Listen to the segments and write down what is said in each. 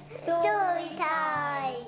Story time.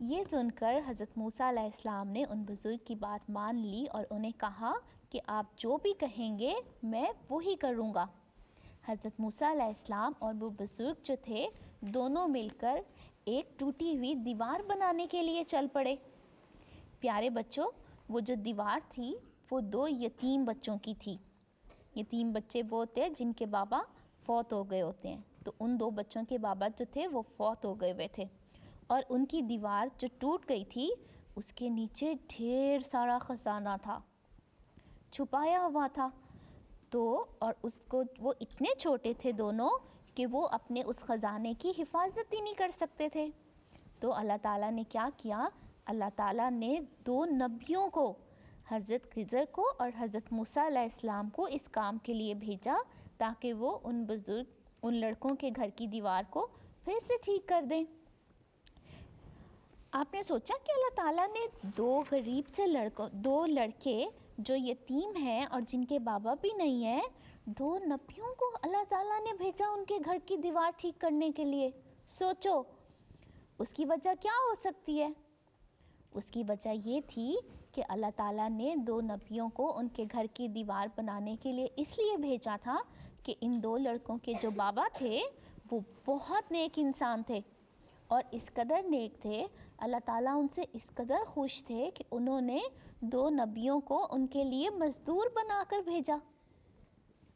یہ سن کر حضرت موسیٰ علیہ السلام نے ان بزرگ کی بات مان لی اور انہیں کہا کہ آپ جو بھی کہیں گے میں وہی کروں گا۔ حضرت موسیٰ علیہ السلام اور وہ بزرگ جو تھے دونوں مل کر ایک ٹوٹی ہوئی دیوار بنانے کے لیے چل پڑے۔ پیارے بچوں، وہ جو دیوار تھی وہ 2 یتیم بچوں کی تھی۔ یتیم بچے وہ ہوتے جن کے بابا فوت ہو گئے ہوتے ہیں، تو ان 2 بچوں کے بابا جو تھے وہ فوت ہو گئے ہوئے تھے، اور ان کی دیوار جو ٹوٹ گئی تھی اس کے نیچے ڈھیر سارا خزانہ تھا، چھپایا ہوا تھا۔ تو اور اس کو وہ اتنے چھوٹے تھے دونوں کہ وہ اپنے اس خزانے کی حفاظت ہی نہیں کر سکتے تھے۔ تو اللہ تعالیٰ نے کیا کیا؟ اللہ تعالیٰ نے 2 نبیوں کو، حضرت خضر کو اور حضرت موسیٰ علیہ السلام کو اس کام کے لیے بھیجا تاکہ وہ ان لڑکوں کے گھر کی دیوار کو پھر سے ٹھیک کر دیں۔ آپ نے سوچا کہ اللہ تعالیٰ نے 2 غریب سے 2 لڑکے جو یتیم ہیں اور جن کے بابا بھی نہیں ہیں، 2 نبیوں کو اللہ تعالیٰ نے بھیجا ان کے گھر کی دیوار ٹھیک کرنے کے لیے۔ سوچو اس کی وجہ کیا ہو سکتی ہے؟ اس کی وجہ یہ تھی کہ اللہ تعالیٰ نے 2 نبیوں کو ان کے گھر کی دیوار بنانے کے لیے اس لیے بھیجا تھا کہ ان 2 لڑکوں کے جو بابا تھے وہ بہت نیک انسان تھے، اور اس قدر نیک تھے، اللہ تعالیٰ ان سے اس قدر خوش تھے کہ انہوں نے 2 نبیوں کو ان کے لیے مزدور بنا کر بھیجا۔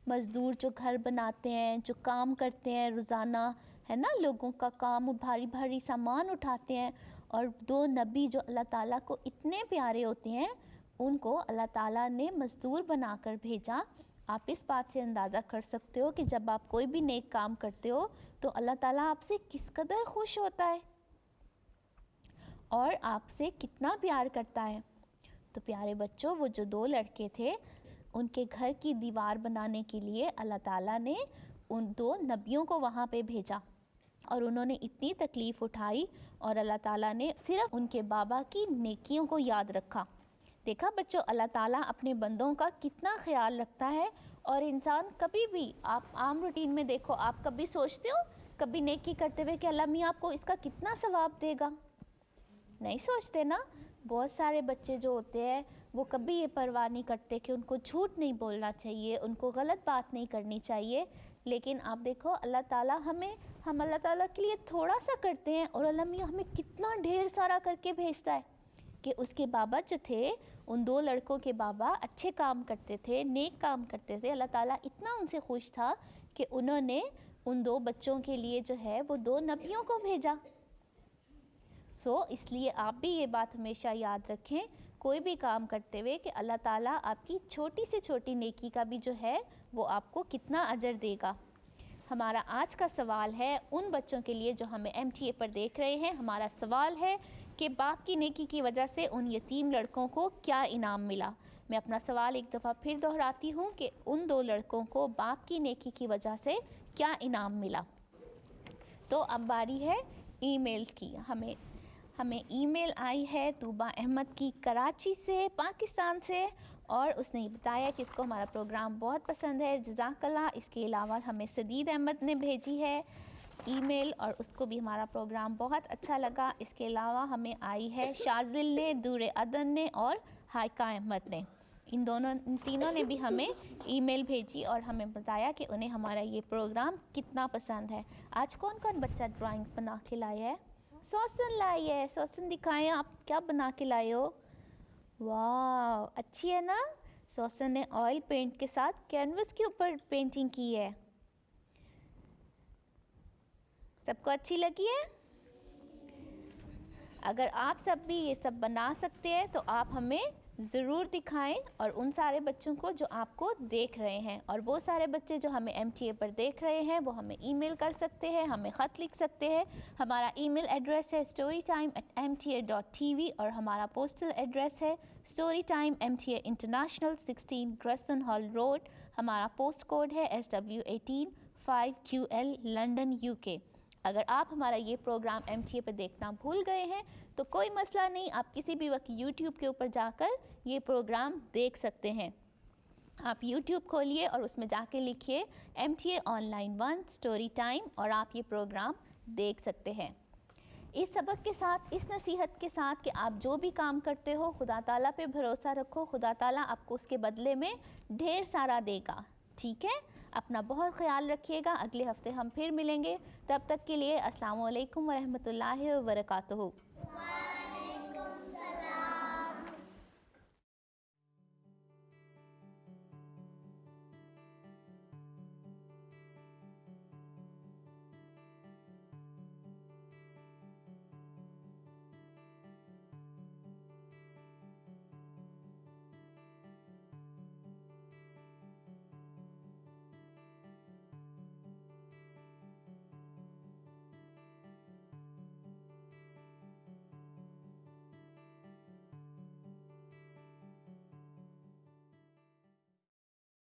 مزدور جو گھر بناتے ہیں، جو کام کرتے ہیں روزانہ، ہے نا، لوگوں کا کام، بھاری بھاری سامان اٹھاتے ہیں، اور 2 نبی جو اللہ تعالیٰ کو اتنے پیارے ہوتے ہیں ان کو اللہ تعالیٰ نے مزدور بنا کر بھیجا۔ آپ اس بات سے اندازہ کر سکتے ہو کہ جب آپ کوئی بھی نیک کام کرتے ہو تو اللہ تعالیٰ آپ سے کس قدر خوش ہوتا ہے اور آپ سے کتنا پیار کرتا ہے۔ تو پیارے بچوں، وہ جو 2 لڑکے تھے ان کے گھر کی دیوار بنانے کے لیے اللہ تعالیٰ نے ان 2 نبیوں کو وہاں پہ بھیجا، اور انہوں نے اتنی تکلیف اٹھائی اور اللہ تعالیٰ نے صرف ان کے بابا کی نیکیوں کو یاد رکھا۔ دیکھا بچوں، اللہ تعالیٰ اپنے بندوں کا کتنا خیال رکھتا ہے، اور انسان کبھی بھی، آپ عام روٹین میں دیکھو، آپ کبھی سوچتے ہو کبھی نیکی کرتے ہوئے کہ اللہ میاں آپ کو اس کا کتنا ثواب دے گا؟ نہیں سوچتے نا۔ بہت سارے بچے جو ہوتے ہیں وہ کبھی یہ پرواہ نہیں کرتے کہ ان کو جھوٹ نہیں بولنا چاہیے، ان کو غلط بات نہیں کرنی چاہیے، لیکن آپ دیکھو اللہ تعالیٰ ہم اللہ تعالیٰ کے لیے تھوڑا سا کرتے ہیں اور اللہ میاں ہمیں کتنا ڈھیر سارا کر کے بھیجتا ہے۔ کہ اس کے بابا جو تھے، ان 2 لڑکوں کے بابا اچھے کام کرتے تھے، نیک کام کرتے تھے، اللہ تعالیٰ اتنا ان سے خوش تھا کہ انہوں نے ان 2 بچوں کے لیے جو ہے وہ 2 نبیوں کو بھیجا۔ اس لیے آپ بھی یہ بات ہمیشہ یاد رکھیں کوئی بھی کام کرتے ہوئے کہ اللہ تعالیٰ آپ کی چھوٹی سے چھوٹی نیکی کا بھی جو ہے وہ آپ کو کتنا اجر دے گا۔ ہمارا آج کا سوال ہے ان بچوں کے لیے جو ہمیں MTA پر دیکھ رہے ہیں۔ ہمارا سوال ہے کہ باپ کی نیکی کی وجہ سے ان یتیم لڑکوں کو کیا انعام ملا؟ میں اپنا سوال ایک دفعہ پھر دہراتی ہوں کہ ان 2 لڑکوں کو باپ کی نیکی کی وجہ سے کیا انعام ملا؟ تو اب باری ہے ای میل کی۔ ہمیں ای میل آئی ہے طوبہ احمد کی کراچی سے، پاکستان سے، اور اس نے یہ بتایا کہ اس کو ہمارا پروگرام بہت پسند ہے، جزاک اللہ۔ اس کے علاوہ ہمیں سدید احمد نے بھیجی ہے ای میل، اور اس کو بھی ہمارا پروگرام بہت اچھا لگا۔ اس کے علاوہ ہمیں آئی ہے شازل نے، دور عدن نے اور ہائکہ احمد نے۔ ان تینوں نے بھی ہمیں ای میل بھیجی اور ہمیں بتایا کہ انہیں ہمارا یہ پروگرام کتنا پسند ہے۔ آج کون کون بچہ ڈرائنگز بنا کے لایا ہے؟ سوسن لائی ہے۔ سوسن دکھائیں آپ کیا بنا کے لائے ہو۔ واو، اچھی ہے نا۔ سوسن نے آئل پینٹ کے ساتھ کینوس کے اوپر پینٹنگ کی ہے۔ سب کو اچھی لگی ہے؟ اگر آپ سب بھی یہ سب بنا سکتے ہیں تو آپ ہمیں ضرور دکھائیں، اور ان سارے بچوں کو جو آپ کو دیکھ رہے ہیں، اور وہ سارے بچے جو ہمیں MTA پر دیکھ رہے ہیں وہ ہمیں ای میل کر سکتے ہیں، ہمیں خط لکھ سکتے ہیں۔ ہمارا ای میل ایڈریس ہے storytime@mta.tv، اور hamaara postal ایڈریس ہے storytime MTA International 16 Gressenhall road. ہمارا پوسٹ کوڈ ہے SW18 5QL لنڈن UK۔ اگر آپ ہمارا یہ پروگرام MTA پر دیکھنا بھول گئے ہیں تو کوئی مسئلہ نہیں، آپ کسی بھی وقت YouTube کے اوپر جا کر یہ پروگرام دیکھ سکتے ہیں۔ آپ YouTube کھولیے اور اس میں جا کے لکھیے MTA on line 1 story time, اور آپ یہ پروگرام دیکھ سکتے ہیں۔ اس سبق کے ساتھ، اس نصیحت کے ساتھ کہ آپ جو بھی کام کرتے ہو خدا تعالیٰ پہ بھروسہ رکھو، خدا تعالیٰ آپ کو اس کے بدلے میں ڈھیر سارا دے گا، ٹھیک ہے؟ اپنا بہت خیال رکھیے گا، اگلے ہفتے ہم پھر ملیں گے، تب تک کے لیے السلام علیکم ورحمۃ اللہ وبرکاتہ۔